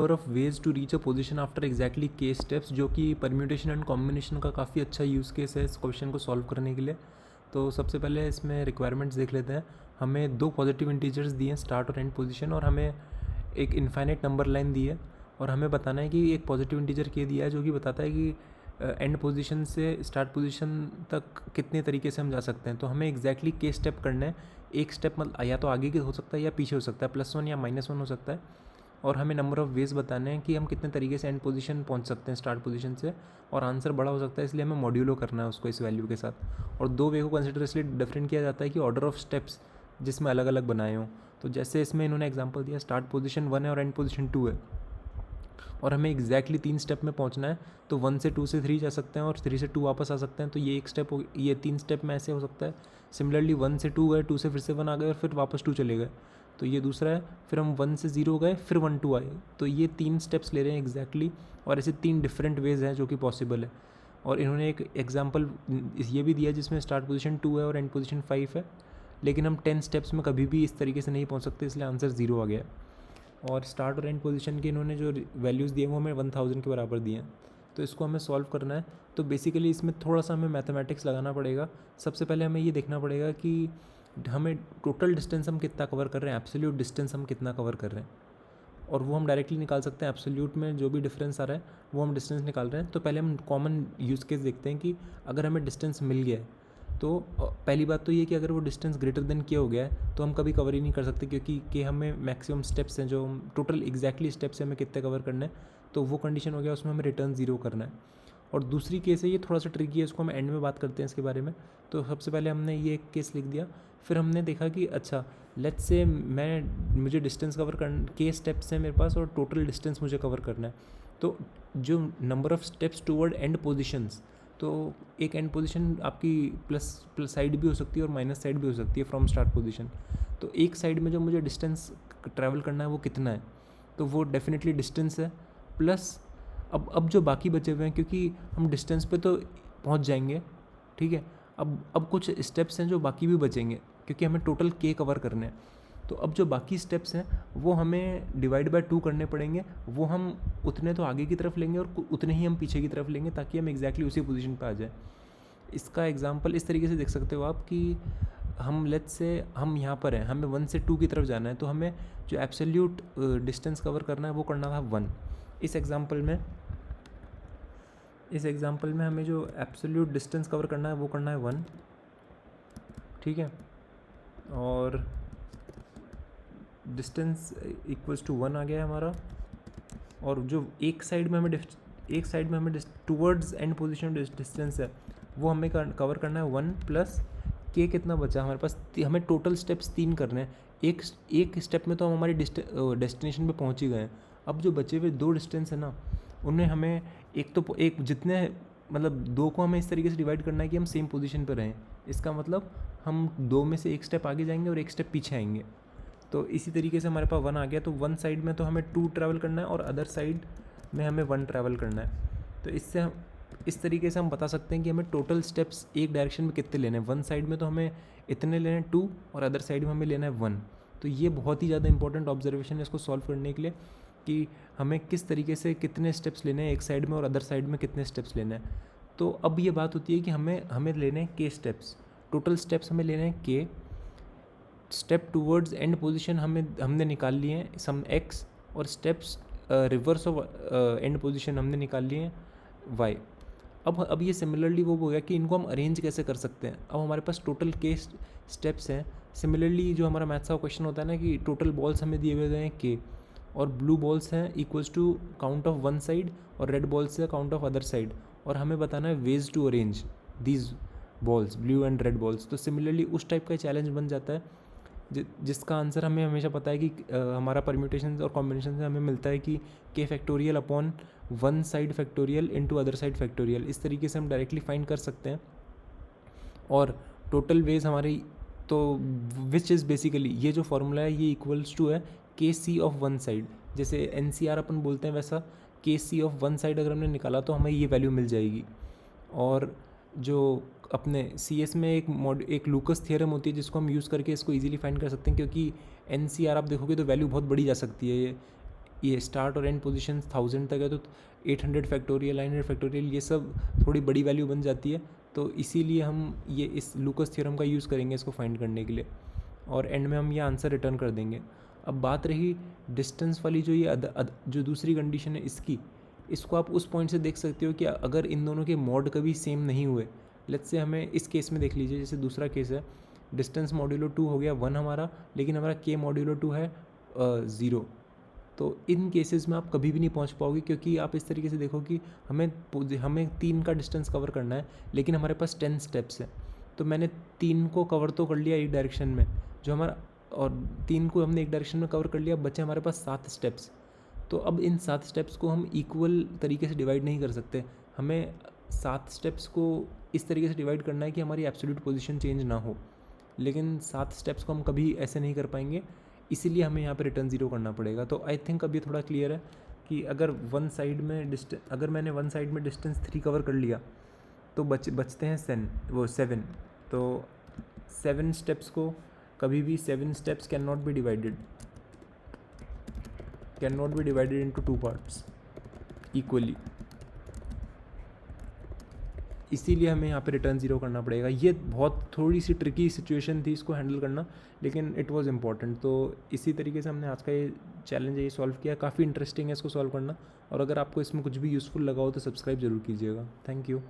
Number of ways to reach a position after exactly k steps, जो कि permutation and combination का काफ़ी अच्छा यूज़ केस है इस क्वेश्चन को सॉल्व करने के लिए। तो सबसे पहले इसमें रिक्वायरमेंट्स देख लेते हैं। हमें दो पॉजिटिव इंटीजर्स दिए हैं, स्टार्ट और एंड पोजीशन, और हमें एक इनफाइनाइट नंबर लाइन दी है, और हमें बताना है कि एक पॉजिटिव इंटीजर के दिया है जो कि बताता है कि एंड पोजीशन से स्टार्ट पोजीशन तक कितने तरीके से हम जा सकते हैं। तो हमें एग्जैक्टली के स्टेप करना है। एक स्टेप मतलब या तो आगे की हो सकता है या पीछे हो सकता है, +1 या -1 हो सकता है। और हमें नंबर ऑफ़ वेज बताने हैं कि हम कितने तरीके से एंड पोजीशन पहुंच सकते हैं स्टार्ट पोजीशन से, और आंसर बड़ा हो सकता है, इसलिए हमें मॉड्यूलो करना है उसको इस वैल्यू के साथ। और दो वे को कंसिडर इसलिए डिफरेंट किया जाता है कि ऑर्डर ऑफ स्टेप्स जिसमें अलग अलग बनाए हों। तो जैसे इसमें इन्होंने एग्जांपल दिया, स्टार्ट पोजीशन 1 है और एंड पोजीशन 2 है, और हमें एग्जैक्टली 3 स्टेप में पहुंचना है। तो 1 से 2 से 3 जा सकते हैं और 3 से 2 वापस आ सकते हैं। तो ये एक स्टेप हो, ये 3 स्टेप में ऐसे हो सकता है। सिमिलरली 1 से 2 गए, 2 से फिर से 1 आ गए और फिर वापस 2 चले गए, तो ये दूसरा है। फिर हम 1 से 0 गए, फिर 1 2 आए, तो ये 3 स्टेप्स ले रहे हैं एग्जैक्टली। और ऐसे 3 डिफरेंट वेज हैं जो कि पॉसिबल है। और इन्होंने एक एग्जाम्पल ये भी दिया जिसमें स्टार्ट पोजीशन 2 है और एंड पोजीशन 5 है, लेकिन हम 10 स्टेप्स में कभी भी इस तरीके से नहीं पहुंच सकते, इसलिए आंसर 0 आ गया। और स्टार्ट और एंड पोजीशन के इन्होंने जो वैल्यूज़ दिए वो हमें 1000 के बराबर दिए हैं। तो इसको हमें सॉल्व करना है। तो बेसिकली इसमें थोड़ा सा हमें मैथमेटिक्स लगाना पड़ेगा। सबसे पहले हमें ये देखना पड़ेगा कि हमें टोटल डिस्टेंस हम कितना कवर कर रहे हैं, एब्सोल्यूट डिस्टेंस हम कितना कवर कर रहे हैं, और वो हम डायरेक्टली निकाल सकते हैं। एब्सोल्यूट में जो भी डिफरेंस आ रहा है वो हम डिस्टेंस निकाल रहे हैं। तो पहले हम कॉमन यूज़ केस देखते हैं कि अगर हमें डिस्टेंस मिल गया है, तो पहली बात तो ये कि अगर वो डिस्टेंस ग्रेटर देन के हो गया है तो हम कभी कवर ही नहीं कर सकते, क्योंकि के हमें मैक्सिमम स्टेप्स हैं, जो टोटल एग्जैक्टली स्टेप्स हैं हमें कितने कवर करने हैं। तो वो कंडीशन हो गया, उसमें हमें रिटर्न 0 करना है। और दूसरी केस है, ये थोड़ा सा ट्रिकी है, इसको हम एंड में बात करते हैं इसके बारे में। तो सबसे पहले हमने ये एक केस लिख दिया, फिर हमने देखा कि अच्छा लेट्स से मुझे डिस्टेंस कवर कर के स्टेप्स हैं मेरे पास और टोटल डिस्टेंस मुझे कवर करना है। तो जो number of steps toward and positions, तो एक एंड पोजीशन आपकी प्लस साइड भी हो सकती है और माइनस साइड भी हो सकती है फ्रॉम स्टार्ट पोजीशन। तो एक साइड में जो मुझे डिस्टेंस ट्रैवल करना है वो कितना है, तो वो डेफिनेटली डिस्टेंस है प्लस अब जो बाकी बचे हुए हैं, क्योंकि हम डिस्टेंस पे तो पहुंच जाएंगे, ठीक है। अब कुछ स्टेप्स हैं जो बाकी भी बचेंगे, क्योंकि हमें टोटल के कवर करने हैं। तो अब जो बाकी स्टेप्स हैं वो हमें डिवाइड बाय 2 करने पड़ेंगे। वो हम उतने तो आगे की तरफ लेंगे और उतने ही हम पीछे की तरफ लेंगे, ताकि हम एग्जैक्टली उसी पोजीशन पे आ जाए। इसका एग्जांपल इस तरीके से देख सकते हो आप कि हम लेट्स से हम यहाँ पर हैं, हमें 1 से 2 की तरफ जाना है, तो हमें जो एब्सोल्यूट डिस्टेंस कवर करना है वो करना था 1। इस एग्जांपल में हमें जो एब्सोल्यूट डिस्टेंस कवर करना है वो करना है 1, ठीक है। और डिस्टेंस इक्वल्स टू 1 आ गया है हमारा। और जो एक साइड में हमें टूवर्ड्स एंड पोजीशन डिस्टेंस है वो हमें कवर करना है 1 प्लस के। कितना बचा हमारे पास, हमें टोटल स्टेप्स 3 करने हैं। एक स्टेप में तो हम हमारी डेस्टिनेशन पे पहुंच ही गए हैं। अब जो बचे हुए 2 डिस्टेंस है ना, उन्हें हमें एक जितने मतलब 2 को हमें इस तरीके से डिवाइड करना है कि हम सेम पोजीशन पर रहें। इसका मतलब हम 2 में से एक स्टेप आगे जाएंगे और एक स्टेप पीछे आएंगे। तो इसी तरीके से हमारे पास 1 आ गया। तो 1 साइड में तो हमें 2 ट्रैवल करना है और अदर साइड में हमें 1 ट्रैवल करना है। तो इससे हम इस तरीके से हम बता सकते हैं कि हमें टोटल स्टेप्स एक डायरेक्शन में कितने लेने हैं। 1 साइड में तो हमें इतने लेने हैं 2, और अदर साइड में हमें लेना है 1। तो ये बहुत ही ज़्यादा इंपॉर्टेंट ऑब्जर्वेशन है इसको सॉल्व करने के लिए, कि हमें किस तरीके से कितने स्टेप्स लेने हैं एक साइड में और अदर साइड में कितने स्टेप्स लेने हैं। तो अब ये बात होती है कि हमें लेने हैं के स्टेप्स, टोटल स्टेप्स हमें लेने हैं के। स्टेप टूवर्ड्स एंड पोजीशन हमने निकाल लिए हैं सम एक्स, और steps reverse of and position हमने निकाल लिए हैं वाई। अब ये सिमिलरली वो हो गया कि इनको हम अरेंज कैसे कर सकते हैं। अब हमारे पास टोटल के स्टेप्स हैं। सिमिलरली जो हमारा मैथ्स का क्वेश्चन होता है ना, कि टोटल बॉल्स हमें दिए हुए गए हैं के, और ब्लू बॉल्स हैं equals to count of 1 side, और रेड बॉल्स है काउंट ऑफ अदर साइड, और हमें बताना है ways to arrange these balls, blue and red balls. तो सिमिलरली उस टाइप का चैलेंज बन जाता है जिसका आंसर हमें हमेशा पता है कि हमारा परम्यूटेशन और कॉम्बिनेशन से हमें मिलता है कि के factorial upon 1 side factorial into other side factorial. इस तरीके से हम डायरेक्टली फाइंड कर सकते हैं। और टोटल वेज हमारी, तो विच इज़ बेसिकली ये जो फॉर्मूला है ये इक्वल्स टू है के सी ऑफ 1 साइड। जैसे NCR अपन बोलते हैं वैसा के सी ऑफ 1 साइड अगर हमने निकाला तो हमें ये वैल्यू मिल जाएगी। और जो अपने CS में एक लूकस थ्योरम होती है जिसको हम यूज़ करके इसको इजीली फाइंड कर सकते हैं, क्योंकि NCR आप देखोगे तो वैल्यू बहुत बड़ी जा सकती है। ये ये स्टार्ट और एंड पोजीशन 1000 तक है तो 800 फैक्टोरियल 900 फैक्टोरियल ये सब थोड़ी बड़ी वैल्यू बन जाती है, तो इसीलिए हम ये इस लूकस थ्योरम का यूज़ करेंगे इसको फाइंड करने के लिए, और एंड में हम ये आंसर रिटर्न कर देंगे। अब बात रही डिस्टेंस वाली, जो ये जो दूसरी कंडीशन है इसको आप उस पॉइंट से देख सकते हो कि अगर इन दोनों के मॉड कभी सेम नहीं हुए, लेट्स से हमें इस केस में देख लीजिए, जैसे दूसरा केस है, डिस्टेंस मॉड्यूलो 2 हो गया 1 हमारा, लेकिन हमारा के मॉड्यूलो 2 है 0, तो इन केसेस में आप कभी भी नहीं पहुंच पाओगे, क्योंकि आप इस तरीके से देखो कि हमें 3 का डिस्टेंस कवर करना है, लेकिन हमारे पास 10 स्टेप्स हैं, तो मैंने 3 को कवर तो कर लिया एक डायरेक्शन में, जो हमारा, और 3 को हमने एक डायरेक्शन में कवर कर लिया, बचे हमारे पास 7 स्टेप्स। तो अब इन 7 स्टेप्स को हम इक्वल तरीके से डिवाइड नहीं कर सकते, हमें 7 स्टेप्स को इस तरीके से डिवाइड करना है कि हमारी एब्सोल्यूट पोजीशन चेंज ना हो, लेकिन 7 स्टेप्स को हम कभी ऐसे नहीं कर पाएंगे, इसीलिए हमें यहाँ पे रिटर्न 0 करना पड़ेगा। तो आई थिंक अब ये थोड़ा क्लियर है कि अगर अगर मैंने वन साइड में डिस्टेंस 3 कवर कर लिया तो बचते हैं 7, तो 7 स्टेप्स को कभी भी 7 steps can not be divided into 2 parts equally, इसीलिए हमें यहाँ पे रिटर्न 0 करना पड़ेगा। ये बहुत थोड़ी सी ट्रिकी सिचुएशन थी इसको हैंडल करना, लेकिन इट वाज इम्पॉर्टेंट। तो इसी तरीके से हमने आज का ये चैलेंज है ये सॉल्व किया, काफ़ी इंटरेस्टिंग है इसको सॉल्व करना, और अगर आपको इसमें कुछ भी यूज़फुल लगा हो तो सब्सक्राइब जरूर कीजिएगा। Thank you.